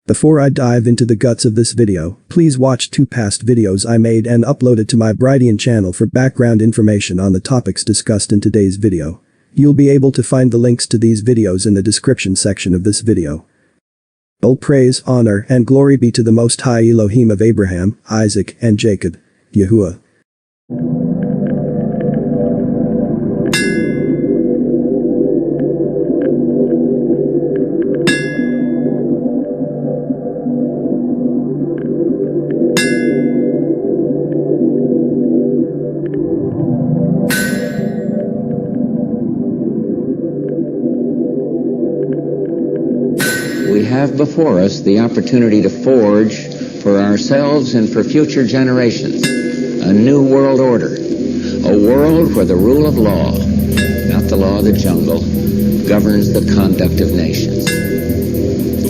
Before I dive into the guts of this video, please watch 2 past videos I made and uploaded to my Brightian channel for background information on the topics discussed in today's video. You'll be able to find the links to these videos in the description section of this video. All praise, honor, and glory be to the Most High Elohim of Abraham, Isaac, and Jacob, Yahuwah. We have before us the opportunity to forge for ourselves and for future generations a new world order, a world where the rule of law, not the law of the jungle, governs the conduct of nations.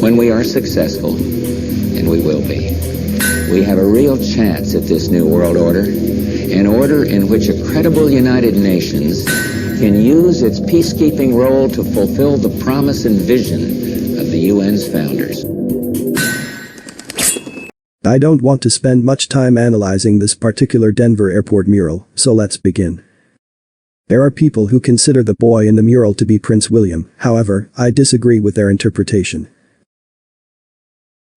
When we are successful, and we will be, we have a real chance at this new world order, an order in which a credible United Nations can use its peacekeeping role to fulfill the promise and vision of the UN's founders. I don't want to spend much time analyzing this particular Denver airport mural, so let's begin. There are people who consider the boy in the mural to be Prince William, however, I disagree with their interpretation.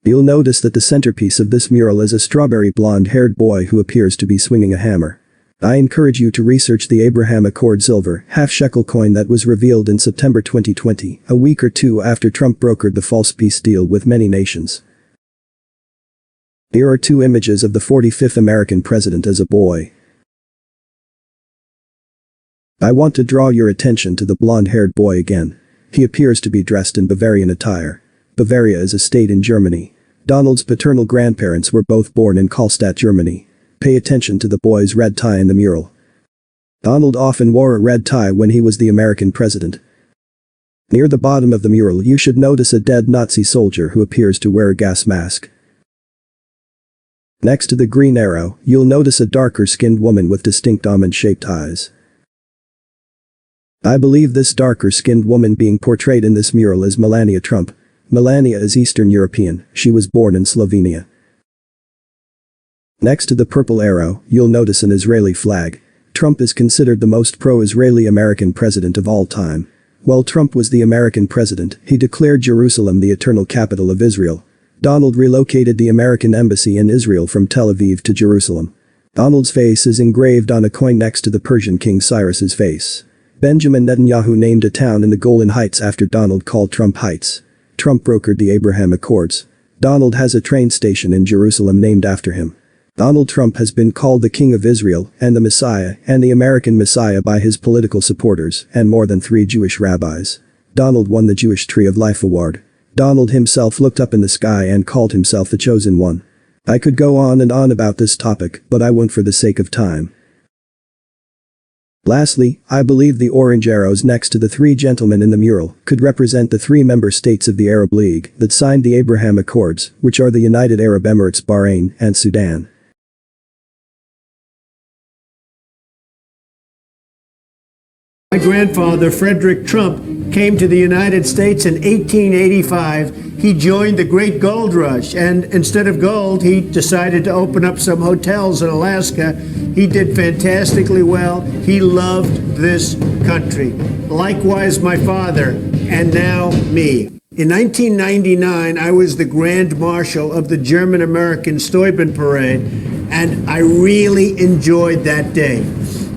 You'll notice that the centerpiece of this mural is a strawberry blonde-haired boy who appears to be swinging a hammer. I encourage you to research the Abraham Accord silver half-shekel coin that was revealed in September 2020, a week or two after Trump brokered the false peace deal with many nations. Here are 2 images of the 45th American president as a boy. I want to draw your attention to the blonde-haired boy again. He appears to be dressed in Bavarian attire. Bavaria is a state in Germany. Donald's paternal grandparents were both born in Kallstadt, Germany. Pay attention to the boy's red tie in the mural. Donald often wore a red tie when he was the American president. Near the bottom of the mural you should notice a dead Nazi soldier who appears to wear a gas mask. Next to the green arrow, you'll notice a darker-skinned woman with distinct almond-shaped eyes. I believe this darker-skinned woman being portrayed in this mural is Melania Trump. Melania is Eastern European, she was born in Slovenia. Next to the purple arrow, you'll notice an Israeli flag. Trump is considered the most pro-Israeli American president of all time. While Trump was the American president, he declared Jerusalem the eternal capital of Israel. Donald relocated the American embassy in Israel from Tel Aviv to Jerusalem. Donald's face is engraved on a coin next to the Persian King Cyrus's face. Benjamin Netanyahu named a town in the Golan Heights after Donald, called Trump Heights. Trump brokered the Abraham Accords. Donald has a train station in Jerusalem named after him. Donald Trump has been called the King of Israel and the Messiah and the American Messiah by his political supporters and more than 3 Jewish rabbis. Donald won the Jewish Tree of Life Award. Donald himself looked up in the sky and called himself the Chosen One. I could go on and on about this topic, but I won't for the sake of time. Lastly, I believe the orange arrows next to the 3 gentlemen in the mural could represent the 3 member states of the Arab League that signed the Abraham Accords, which are the United Arab Emirates, Bahrain, and Sudan. My grandfather, Frederick Trump, came to the United States in 1885. He joined the Great Gold Rush, and instead of gold, he decided to open up some hotels in Alaska. He did fantastically well. He loved this country. Likewise, my father, and now me. In 1999, I was the Grand Marshal of the German-American Steuben Parade, and I really enjoyed that day.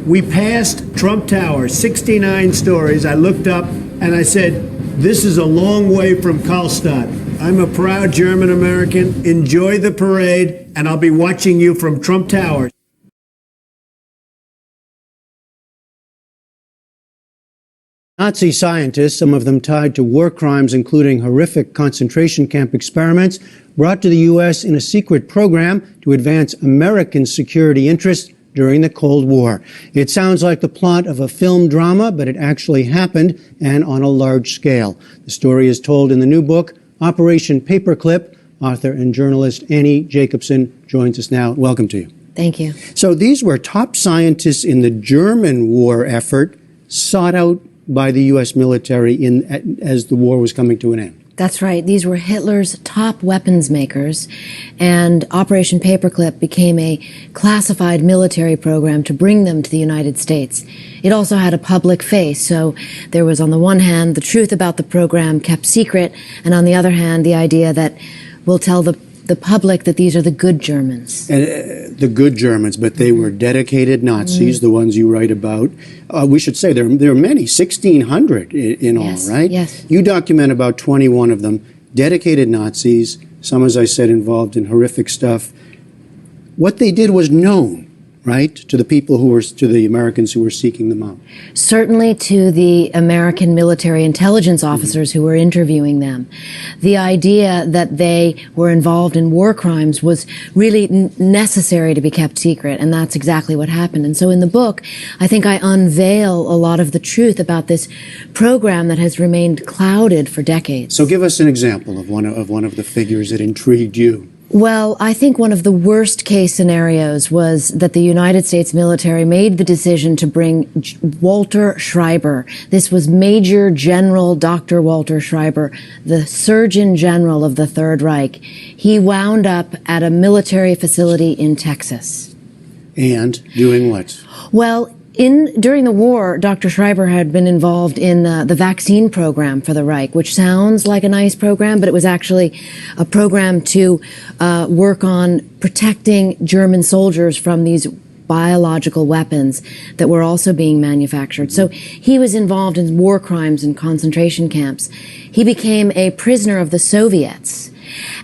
We passed Trump Tower, 69 stories. I looked up and I said, this is a long way from Kallstadt. I'm a proud German American. Enjoy the parade, and I'll be watching you from Trump Tower. Nazi scientists, some of them tied to war crimes including horrific concentration camp experiments, brought to the U.S. in a secret program to advance American security interests during the Cold War. It sounds like the plot of a film drama, but it actually happened, and on a large scale. The story is told in the new book, Operation Paperclip. Author and journalist Annie Jacobson joins us now. Welcome to you. Thank you. So these were top scientists in the German war effort, sought out by the U.S. military as the war was coming to an end. That's right. These were Hitler's top weapons makers, and Operation Paperclip became a classified military program to bring them to the United States. It also had a public face, so there was on the one hand the truth about the program kept secret, and on the other hand the idea that we'll tell the public that these are the good Germans. And, the good Germans, but they were dedicated Nazis, the ones you write about. We should say there are many, 1,600 in Yes, all, right? yes. You document about 21 of them, dedicated Nazis, some, as I said, involved in horrific stuff. What they did was known, right, to the people to the Americans who were seeking them out. Certainly to the American military intelligence officers who were interviewing them. The idea that they were involved in war crimes was really necessary to be kept secret, and that's exactly what happened. And so in the book, I think I unveil a lot of the truth about this program that has remained clouded for decades. So give us an example of one of the figures that intrigued you. Well, I think one of the worst case scenarios was that the United States military made the decision to bring Walter Schreiber. This was Major General Dr. Walter Schreiber, the Surgeon General of the Third Reich. He wound up at a military facility in Texas. And doing what? Well, during the war, Dr. Schreiber had been involved in the vaccine program for the Reich, which sounds like a nice program, but it was actually a program to work on protecting German soldiers from these biological weapons that were also being manufactured. So he was involved in war crimes and concentration camps. He became a prisoner of the Soviets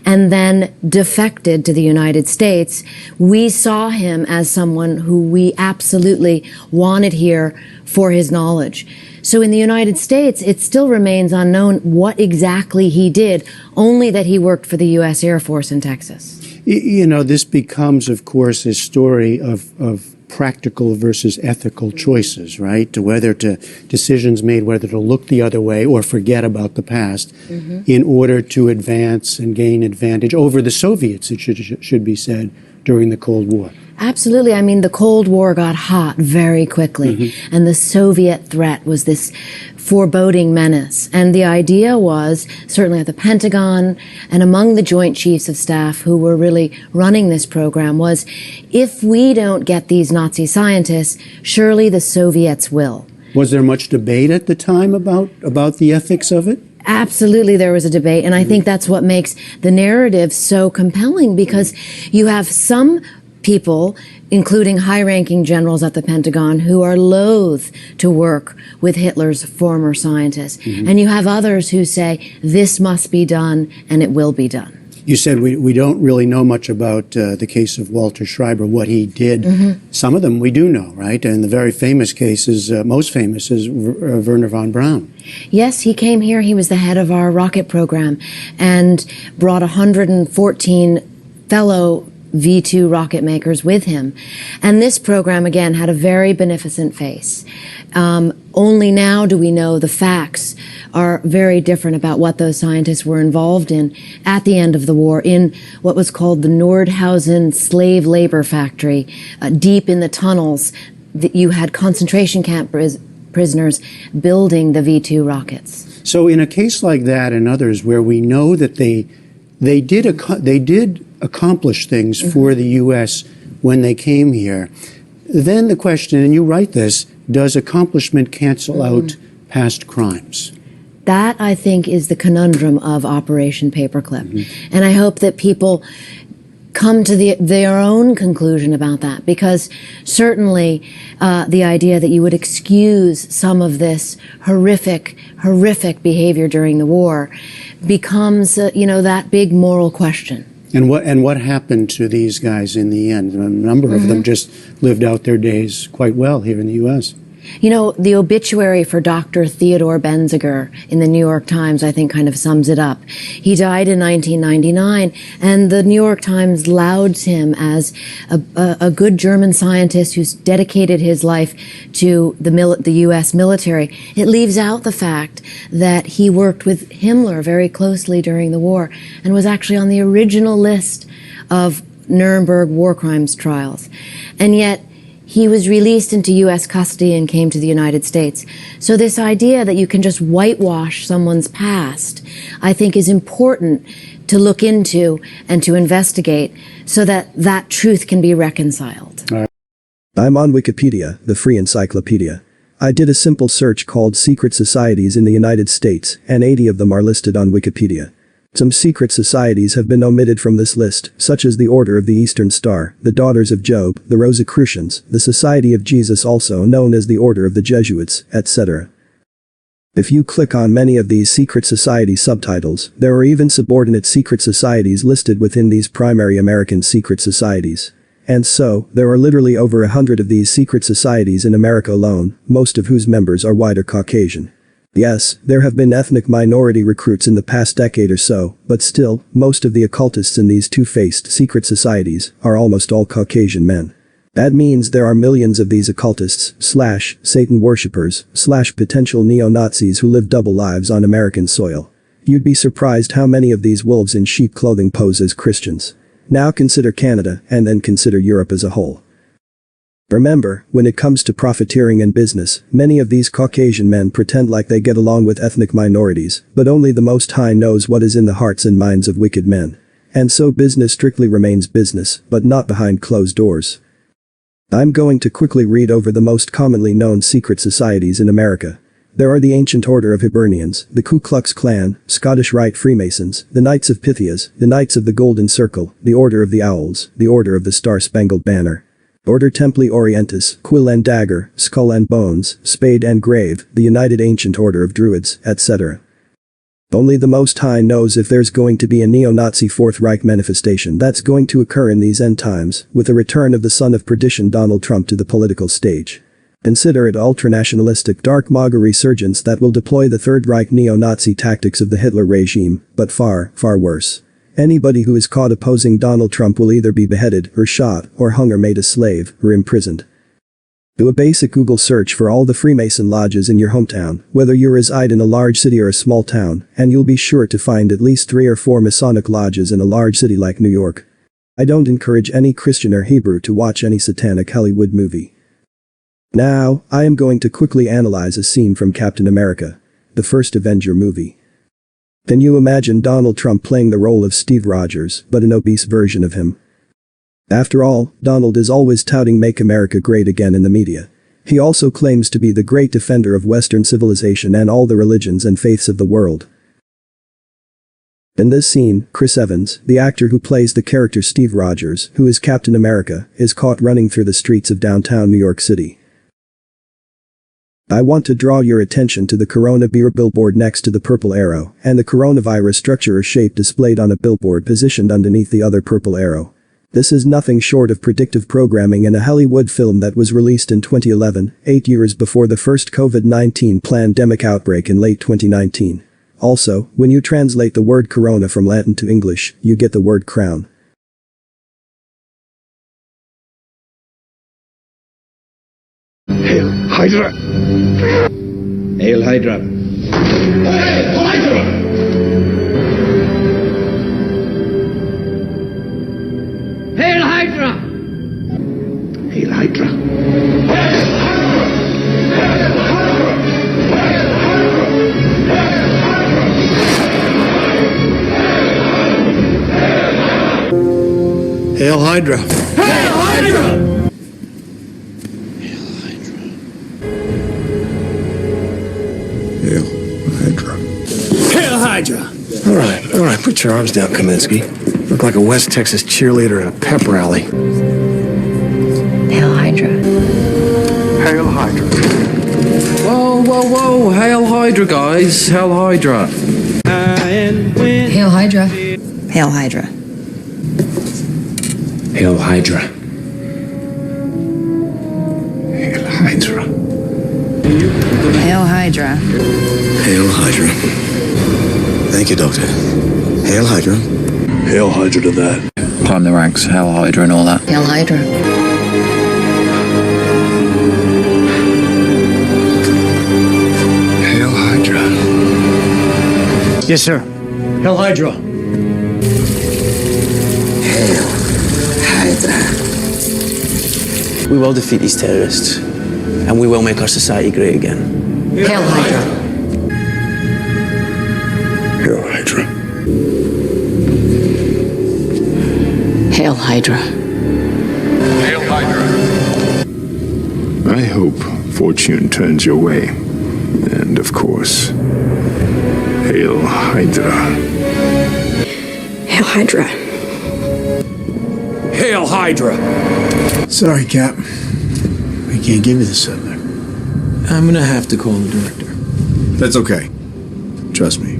and then defected to the United States. We saw him as someone who we absolutely wanted here for his knowledge. So in the United States, it still remains unknown what exactly he did, only that he worked for the U.S. Air Force in Texas. You know, this becomes, of course, a story of practical versus ethical choices, right? Decisions made whether to look the other way or forget about the past in order to advance and gain advantage over the Soviets, it should be said, during the Cold War. Absolutely. I mean, the Cold War got hot very quickly, and the Soviet threat was this foreboding menace. And the idea was, certainly at the Pentagon and among the Joint Chiefs of Staff who were really running this program, was if we don't get these Nazi scientists, surely the Soviets will. Was there much debate at the time about the ethics of it? Absolutely, there was a debate, and I think that's what makes the narrative so compelling, because you have some people, including high-ranking generals at the Pentagon, who are loath to work with Hitler's former scientists. And you have others who say, this must be done, and it will be done. You said we don't really know much about the case of Walter Schreiber, what he did. Some of them we do know, right? And the very famous cases, most famous, is Wernher von Braun. Yes, he came here. He was the head of our rocket program and brought 114 fellow V-2 rocket makers with him. And this program, again, had a very beneficent face. Only now do we know the facts are very different about what those scientists were involved in at the end of the war in what was called the Nordhausen slave labor factory. Deep in the tunnels, you had concentration camp prisoners building the V-2 rockets. So in a case like that and others where we know that they did accomplish things for the U.S. when they came here, then the question, and you write this, does accomplishment cancel out past crimes? That, I think, is the conundrum of Operation Paperclip. And I hope that people come to their own conclusion about that, because certainly the idea that you would excuse some of this horrific behavior during the war becomes, that big moral question. And what happened to these guys in the end? A number of them just lived out their days quite well here in the U.S. You know, the obituary for Dr. Theodore Benziger in the New York Times, I think, kind of sums it up. He died in 1999, and the New York Times lauds him as a good German scientist who's dedicated his life to the U.S. military. It leaves out the fact that he worked with Himmler very closely during the war and was actually on the original list of Nuremberg war crimes trials. And yet, he was released into U.S. custody and came to the United States. So this idea that you can just whitewash someone's past, I think, is important to look into and to investigate so that that truth can be reconciled. I'm on Wikipedia, the free encyclopedia. I did a simple search called Secret Societies in the United States, and 80 of them are listed on Wikipedia. Some secret societies have been omitted from this list, such as the Order of the Eastern Star, the Daughters of Job, the Rosicrucians, the Society of Jesus, also known as the Order of the Jesuits, etc. If you click on many of these secret society subtitles, there are even subordinate secret societies listed within these primary American secret societies. And so, there are literally over 100 of these secret societies in America alone, most of whose members are white or Caucasian. Yes, there have been ethnic minority recruits in the past decade or so, but still, most of the occultists in these two-faced secret societies are almost all Caucasian men. That means there are millions of these occultists, / Satan worshippers, / potential neo-Nazis who live double lives on American soil. You'd be surprised how many of these wolves in sheep clothing pose as Christians. Now consider Canada, and then consider Europe as a whole. Remember, when it comes to profiteering and business, many of these Caucasian men pretend like they get along with ethnic minorities, but only the Most High knows what is in the hearts and minds of wicked men. And so business strictly remains business, but not behind closed doors. I'm going to quickly read over the most commonly known secret societies in America. There are the Ancient Order of Hibernians, the Ku Klux Klan, Scottish Rite Freemasons, the Knights of Pythias, the Knights of the Golden Circle, the Order of the Owls, the Order of the Star-Spangled Banner, Order Templi Orientis, Quill and Dagger, Skull and Bones, Spade and Grave, the United Ancient Order of Druids, etc. Only the Most High knows if there's going to be a neo-Nazi Fourth Reich manifestation that's going to occur in these end times, with the return of the son of perdition Donald Trump to the political stage. Consider it ultranationalistic dark MAGA resurgence that will deploy the Third Reich neo-Nazi tactics of the Hitler regime, but far, far worse. Anybody who is caught opposing Donald Trump will either be beheaded, or shot, or hung or made a slave, or imprisoned. Do a basic Google search for all the Freemason lodges in your hometown, whether you reside in a large city or a small town, and you'll be sure to find at least 3 or 4 Masonic lodges in a large city like New York. I don't encourage any Christian or Hebrew to watch any satanic Hollywood movie. Now, I am going to quickly analyze a scene from Captain America, the first Avenger movie. Can you imagine Donald Trump playing the role of Steve Rogers, but an obese version of him? After all, Donald is always touting Make America Great Again in the media. He also claims to be the great defender of Western civilization and all the religions and faiths of the world. In this scene, Chris Evans, the actor who plays the character Steve Rogers, who is Captain America, is caught running through the streets of downtown New York City. I want to draw your attention to the Corona beer billboard next to the purple arrow, and the coronavirus structure or shape displayed on a billboard positioned underneath the other purple arrow. This is nothing short of predictive programming in a Hollywood film that was released in 2011, 8 years before the first COVID-19 pandemic outbreak in late 2019. Also, when you translate the word corona from Latin to English, you get the word crown. Hail Hydra! Hail Hydra! Hail Hydra! Hail Hydra! Hail Hydra! Hail Hydra! Hail Hydra! Hail Hydra. Hail Hydra! All right, put your arms down, Kaminsky. Look like a West Texas cheerleader at a pep rally. Hail Hydra. Hail Hydra. Whoa, Hail Hydra, guys. Hail Hydra. Hail Hydra. Hail Hydra. Hail Hydra. Hail Hydra. Hail Hydra. Hail Hydra. Thank you, Doctor. Hail Hydra. Hail Hydra to that. Climb the ranks, Hail Hydra and all that. Hail Hydra. Hail Hydra. Yes, sir. Hail Hydra. Hail Hydra. We will defeat these terrorists, and we will make our society great again. Hail Hydra. Hail Hydra. Hail Hydra. Hail Hydra. I hope fortune turns your way. And of course, Hail Hydra. Hail Hydra. Hail Hydra! Sorry, Cap. I can't give you the subject. I'm gonna have to call the director. That's okay. Trust me.